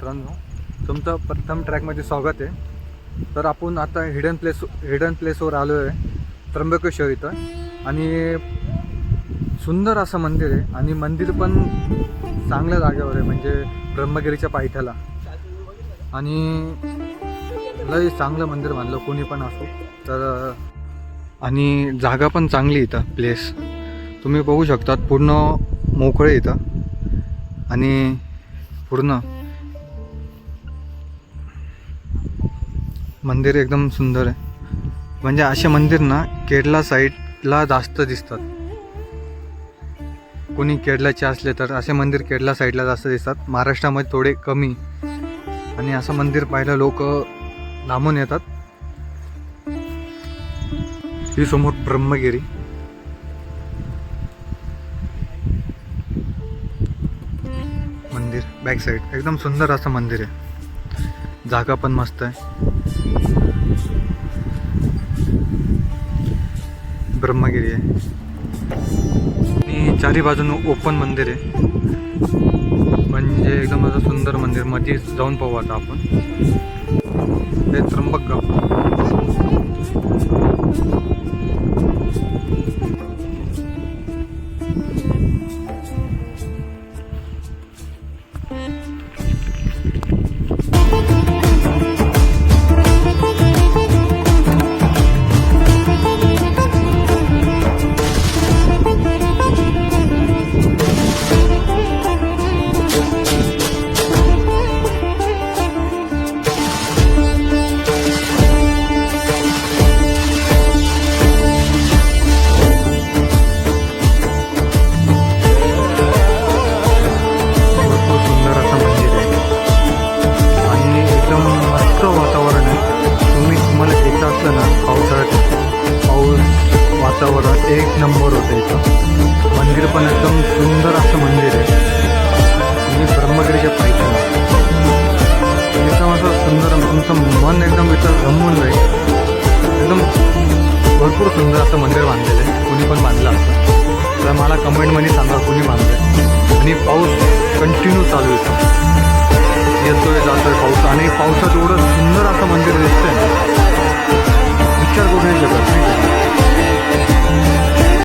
मित्रांनो, तुमचं प्रथम ट्रॅकमध्ये स्वागत आहे. तर आपण आता हिडन प्लेसवर आलो आहे, त्र्यंबकेश्वर इथं. आणि सुंदर असं मंदिर आहे आणि मंदिर पण चांगल्या जागेवर आहे, म्हणजे ब्रह्मगिरीच्या पायथ्याला. आणि लय चांगलं मंदिर बांधलं कोणी पण असो तर. आणि जागा पण चांगली इथं, प्लेस तुम्ही बघू शकतात, पूर्ण मोकळे इथं. आणि पूर्ण मंदिर एकदम सुंदर आहे. म्हणजे असे मंदिर ना केरला साईडला जास्त दिसतात. कोणी केरळाचे असले तर असे मंदिर केरला साईडला जास्त दिसतात, महाराष्ट्रामध्ये थोडे कमी. आणि असं मंदिर पाहायला लोक लांबून येतात. ही समोर ब्रह्मगिरी. मंदिर बॅक साईड एकदम सुंदर असं मंदिर आहे. जागा पण मस्त आहे. ब्रह्मगिरी आहे आणि चारी बाजून ओपन मंदिर आहे. म्हणजे एकदम असं सुंदर मंदिर. मध्ये जाऊन पाहू आता आपण. हे त्र्यंबकगाव. एक नंबर होतं इथं. मंदिर पण एकदम सुंदर असं मंदिर आहे आणि ब्रह्मगिरीच्या पायथ्याला एकदम असं सुंदर. तुमचं मन एकदम इथं रमून जाईल. एकदम भरपूर सुंदर असं मंदिर बांधलेलं आहे. कोणी पण बांधलं असतं तर मला कमेंटमध्ये सांगा कोणी बांधलं. आणि पाऊस कंटिन्यू चालू आहे. येतोय जातोय पाऊस. आणि पावसात एवढं सुंदर असं मंदिर दिसतंय, विचार करू नाही शकत नाही.